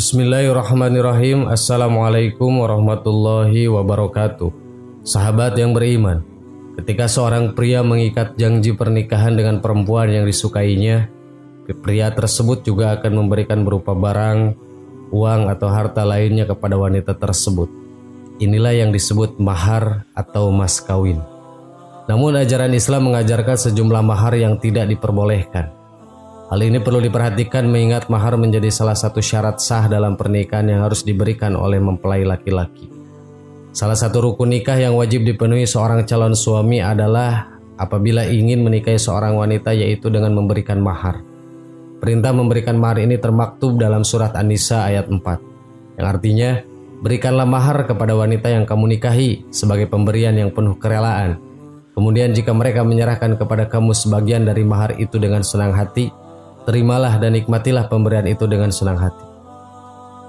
Bismillahirrahmanirrahim. Assalamualaikum warahmatullahi wabarakatuh. Sahabat yang beriman, ketika seorang pria mengikat janji pernikahan dengan perempuan yang disukainya, pria tersebut juga akan memberikan berupa barang, uang atau harta lainnya kepada wanita tersebut. Inilah yang disebut mahar atau mas kawin. Namun ajaran Islam mengajarkan sejumlah mahar yang tidak diperbolehkan. Hal ini perlu diperhatikan mengingat mahar menjadi salah satu syarat sah dalam pernikahan yang harus diberikan oleh mempelai laki-laki. Salah satu rukun nikah yang wajib dipenuhi seorang calon suami adalah apabila ingin menikahi seorang wanita, yaitu dengan memberikan mahar. Perintah memberikan mahar ini termaktub dalam surat An-Nisa ayat 4, yang artinya, berikanlah mahar kepada wanita yang kamu nikahi sebagai pemberian yang penuh kerelaan. Kemudian jika mereka menyerahkan kepada kamu sebagian dari mahar itu dengan senang hati, terimalah dan nikmatilah pemberian itu dengan senang hati.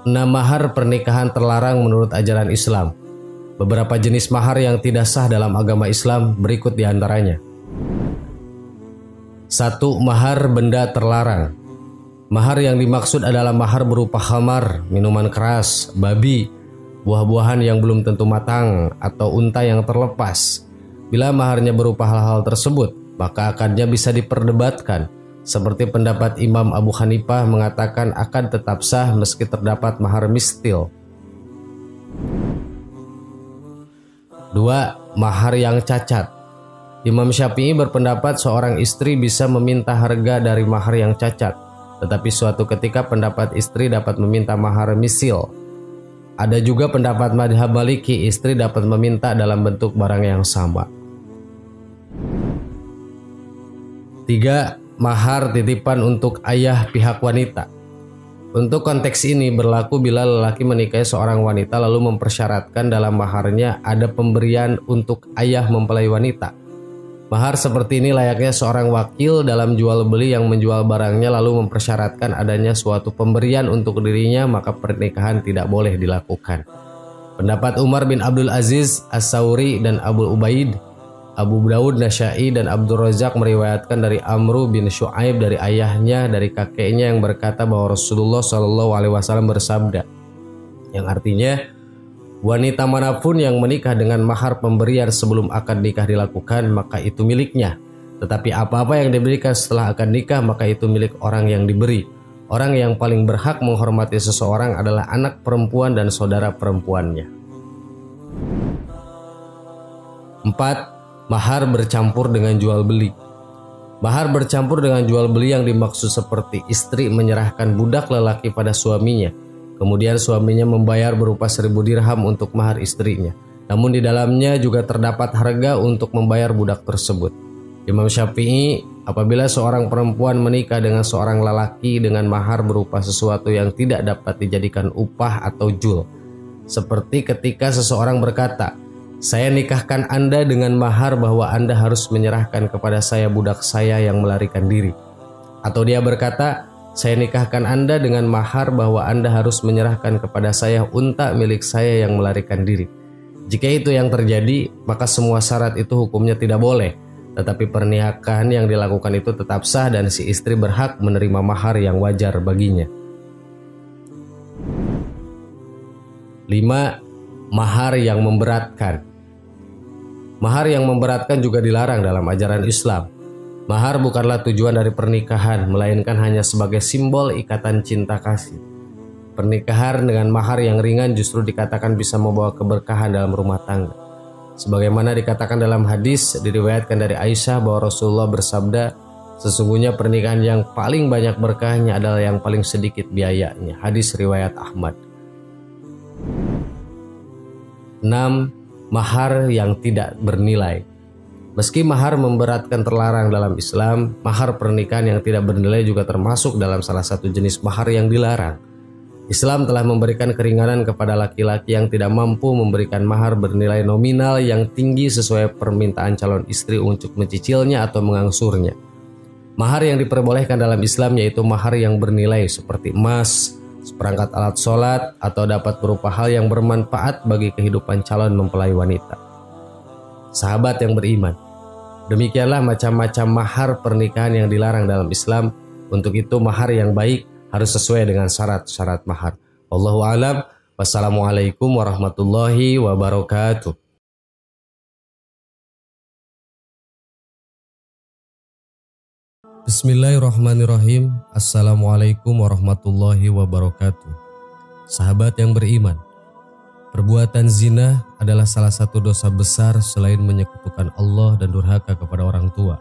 6 mahar pernikahan terlarang menurut ajaran Islam. Beberapa jenis mahar yang tidak sah dalam agama Islam berikut diantaranya. 1. Mahar benda terlarang. Mahar yang dimaksud adalah mahar berupa khamar, minuman keras, babi, buah-buahan yang belum tentu matang, atau unta yang terlepas. Bila maharnya berupa hal-hal tersebut, maka akadnya bisa diperdebatkan. Seperti pendapat Imam Abu Hanifah mengatakan akan tetap sah meski terdapat mahar mistil. 2. Mahar yang cacat. Imam Syafi'i berpendapat seorang istri bisa meminta harga dari mahar yang cacat, tetapi suatu ketika pendapat istri dapat meminta mahar misil. Ada juga pendapat madhab Maliki, istri dapat meminta dalam bentuk barang yang sama. 3. Mahar titipan untuk ayah pihak wanita. Untuk konteks ini berlaku bila lelaki menikahi seorang wanita lalu mempersyaratkan dalam maharnya ada pemberian untuk ayah mempelai wanita. Mahar seperti ini layaknya seorang wakil dalam jual beli yang menjual barangnya lalu mempersyaratkan adanya suatu pemberian untuk dirinya, maka pernikahan tidak boleh dilakukan. Pendapat Umar bin Abdul Aziz, As-Sauri dan Abu Ubaid, Abu Daud, Nasyai, dan Abdul Razak meriwayatkan dari Amru bin Syu'aib dari ayahnya, dari kakeknya yang berkata bahwa Rasulullah SAW bersabda, yang artinya, wanita manapun yang menikah dengan mahar pemberian sebelum akad nikah dilakukan, maka itu miliknya. Tetapi apa-apa yang diberikan setelah akad nikah, maka itu milik orang yang diberi. Orang yang paling berhak menghormati seseorang adalah anak perempuan dan saudara perempuannya. 4. Mahar bercampur dengan jual beli. Mahar bercampur dengan jual beli yang dimaksud seperti istri menyerahkan budak lelaki pada suaminya, kemudian suaminya membayar berupa 1000 dirham untuk mahar istrinya. Namun di dalamnya juga terdapat harga untuk membayar budak tersebut. Imam Syafi'i, apabila seorang perempuan menikah dengan seorang lelaki dengan mahar berupa sesuatu yang tidak dapat dijadikan upah atau jul, seperti ketika seseorang berkata, "Saya nikahkan Anda dengan mahar bahwa Anda harus menyerahkan kepada saya budak saya yang melarikan diri." Atau dia berkata, "Saya nikahkan Anda dengan mahar bahwa Anda harus menyerahkan kepada saya unta milik saya yang melarikan diri." Jika itu yang terjadi, maka semua syarat itu hukumnya tidak boleh. Tetapi pernikahan yang dilakukan itu tetap sah dan si istri berhak menerima mahar yang wajar baginya. 5. Mahar yang memberatkan. Mahar yang memberatkan juga dilarang dalam ajaran Islam. Mahar bukanlah tujuan dari pernikahan, melainkan hanya sebagai simbol ikatan cinta kasih. Pernikahan dengan mahar yang ringan justru dikatakan bisa membawa keberkahan dalam rumah tangga. Sebagaimana dikatakan dalam hadis, diriwayatkan dari Aisyah bahwa Rasulullah bersabda, "Sesungguhnya pernikahan yang paling banyak berkahnya adalah yang paling sedikit biayanya." Hadis riwayat Ahmad. 6. Mahar yang tidak bernilai. Meski mahar memberatkan terlarang dalam Islam, mahar pernikahan yang tidak bernilai juga termasuk dalam salah satu jenis mahar yang dilarang. Islam telah memberikan keringanan kepada laki-laki yang tidak mampu memberikan mahar bernilai nominal yang tinggi sesuai permintaan calon istri untuk mencicilnya atau mengangsurnya. Mahar yang diperbolehkan dalam Islam yaitu mahar yang bernilai seperti emas, seperangkat alat sholat, atau dapat berupa hal yang bermanfaat bagi kehidupan calon mempelai wanita. Sahabat yang beriman, demikianlah macam-macam mahar pernikahan yang dilarang dalam Islam. Untuk itu mahar yang baik harus sesuai dengan syarat-syarat mahar. Wallahu a'lam. Wassalamualaikum warahmatullahi wabarakatuh. Bismillahirrahmanirrahim. Assalamualaikum warahmatullahi wabarakatuh. Sahabat yang beriman, perbuatan zina adalah salah satu dosa besar selain menyekutukan Allah dan durhaka kepada orang tua.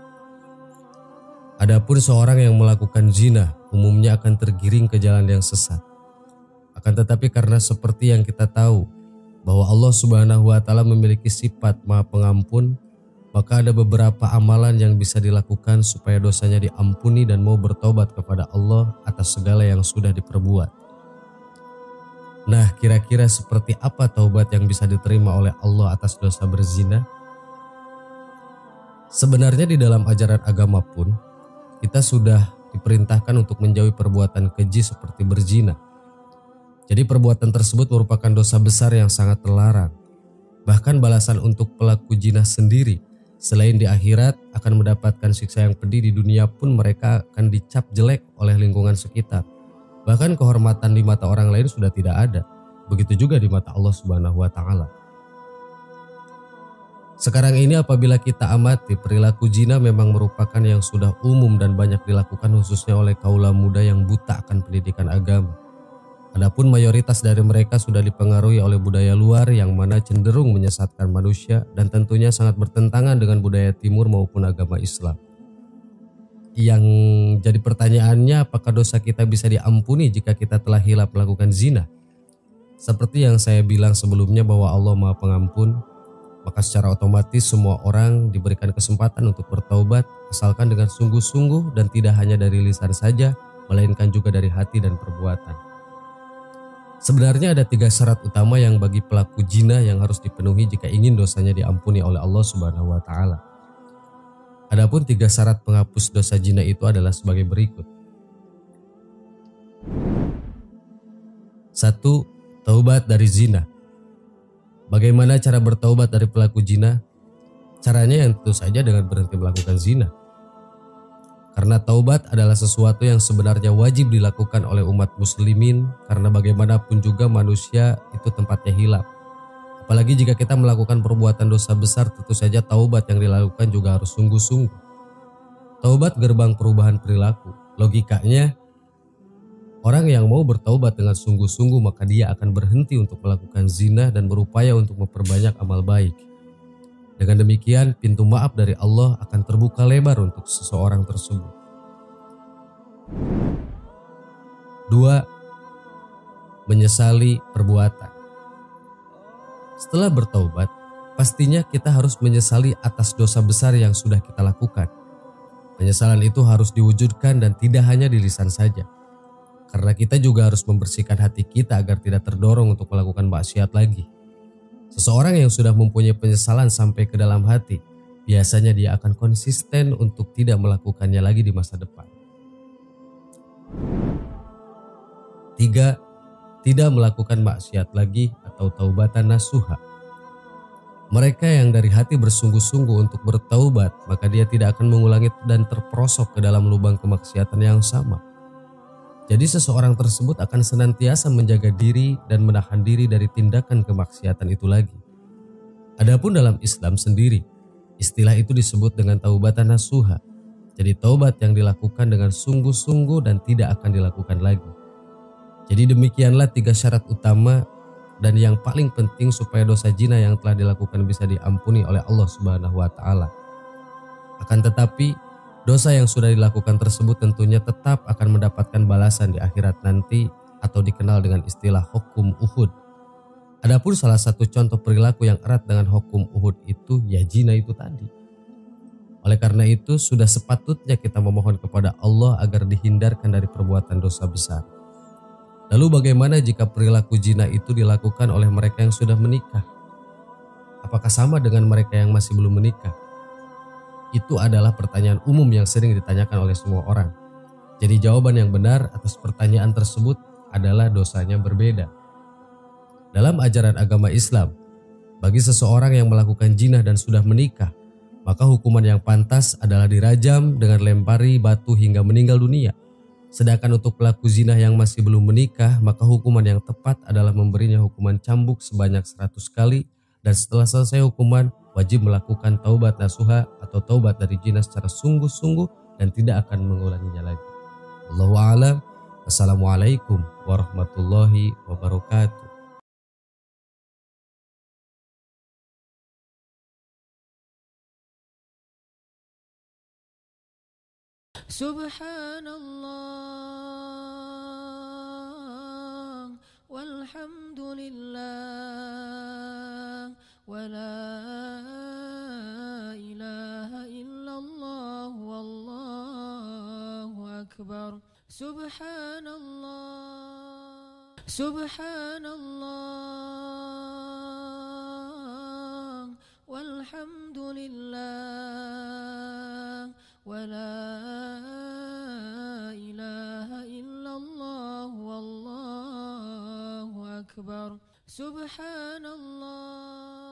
Adapun seorang yang melakukan zina umumnya akan tergiring ke jalan yang sesat. Akan tetapi karena seperti yang kita tahu bahwa Allah Subhanahu wa taala memiliki sifat Maha Pengampun, maka ada beberapa amalan yang bisa dilakukan supaya dosanya diampuni dan mau bertobat kepada Allah atas segala yang sudah diperbuat. Nah, kira-kira seperti apa taubat yang bisa diterima oleh Allah atas dosa berzina? Sebenarnya di dalam ajaran agama pun, kita sudah diperintahkan untuk menjauhi perbuatan keji seperti berzina. Jadi perbuatan tersebut merupakan dosa besar yang sangat terlarang. Bahkan balasan untuk pelaku zina sendiri, selain di akhirat akan mendapatkan siksa yang pedih, di dunia pun mereka akan dicap jelek oleh lingkungan sekitar. Bahkan kehormatan di mata orang lain sudah tidak ada. Begitu juga di mata Allah Subhanahu wa taala. Sekarang ini apabila kita amati, perilaku zina memang merupakan yang sudah umum dan banyak dilakukan khususnya oleh kaula muda yang buta akan pendidikan agama. Adapun mayoritas dari mereka sudah dipengaruhi oleh budaya luar yang mana cenderung menyesatkan manusia dan tentunya sangat bertentangan dengan budaya timur maupun agama Islam. Yang jadi pertanyaannya, apakah dosa kita bisa diampuni jika kita telah hilaf melakukan zina? Seperti yang saya bilang sebelumnya bahwa Allah Maha Pengampun, maka secara otomatis semua orang diberikan kesempatan untuk bertaubat asalkan dengan sungguh-sungguh dan tidak hanya dari lisan saja, melainkan juga dari hati dan perbuatan. Sebenarnya ada 3 syarat utama yang bagi pelaku zina yang harus dipenuhi jika ingin dosanya diampuni oleh Allah Subhanahu wa taala. Adapun 3 syarat penghapus dosa zina itu adalah sebagai berikut. 1. Taubat dari zina. Bagaimana cara bertaubat dari pelaku zina? Caranya yang tentu saja dengan berhenti melakukan zina. Karena taubat adalah sesuatu yang sebenarnya wajib dilakukan oleh umat muslimin, karena bagaimanapun juga manusia itu tempatnya hilaf. Apalagi jika kita melakukan perbuatan dosa besar, tentu saja taubat yang dilakukan juga harus sungguh-sungguh. Taubat gerbang perubahan perilaku. Logikanya, orang yang mau bertaubat dengan sungguh-sungguh maka dia akan berhenti untuk melakukan zina dan berupaya untuk memperbanyak amal baik. Dengan demikian, pintu maaf dari Allah akan terbuka lebar untuk seseorang tersebut. 2. Menyesali perbuatan. Setelah bertaubat, pastinya kita harus menyesali atas dosa besar yang sudah kita lakukan. Penyesalan itu harus diwujudkan dan tidak hanya di lisan saja. Karena kita juga harus membersihkan hati kita agar tidak terdorong untuk melakukan maksiat lagi. Seseorang yang sudah mempunyai penyesalan sampai ke dalam hati, biasanya dia akan konsisten untuk tidak melakukannya lagi di masa depan. 3. Tidak melakukan maksiat lagi atau taubatan nasuha. Mereka yang dari hati bersungguh-sungguh untuk bertaubat, maka dia tidak akan mengulangi dan terperosok ke dalam lubang kemaksiatan yang sama. Jadi seseorang tersebut akan senantiasa menjaga diri dan menahan diri dari tindakan kemaksiatan itu lagi. Adapun dalam Islam sendiri, istilah itu disebut dengan taubatan nasuha. Jadi taubat yang dilakukan dengan sungguh-sungguh dan tidak akan dilakukan lagi. Jadi demikianlah 3 syarat utama dan yang paling penting supaya dosa zina yang telah dilakukan bisa diampuni oleh Allah Subhanahu wa taala. Akan tetapi dosa yang sudah dilakukan tersebut tentunya tetap akan mendapatkan balasan di akhirat nanti atau dikenal dengan istilah hukum Uhud. Adapun salah satu contoh perilaku yang erat dengan hukum Uhud itu ya zina itu tadi. Oleh karena itu sudah sepatutnya kita memohon kepada Allah agar dihindarkan dari perbuatan dosa besar. Lalu bagaimana jika perilaku zina itu dilakukan oleh mereka yang sudah menikah? Apakah sama dengan mereka yang masih belum menikah? Itu adalah pertanyaan umum yang sering ditanyakan oleh semua orang. Jadi jawaban yang benar atas pertanyaan tersebut adalah dosanya berbeda. Dalam ajaran agama Islam, bagi seseorang yang melakukan zina dan sudah menikah, maka hukuman yang pantas adalah dirajam dengan lempari batu hingga meninggal dunia. Sedangkan untuk pelaku zina yang masih belum menikah, maka hukuman yang tepat adalah memberinya hukuman cambuk sebanyak 100 kali, dan setelah selesai hukuman wajib melakukan taubat nasuha atau taubat dari zina secara sungguh-sungguh dan tidak akan mengulanginya lagi. Wallahu a'lam. Assalamualaikum warahmatullahi wabarakatuh. Subhanallah walhamdulillah wala ilaha illallah wallahu akbar. Subhanallah walhamdulillah wala ilaha illallah wallahu akbar. Subhanallah.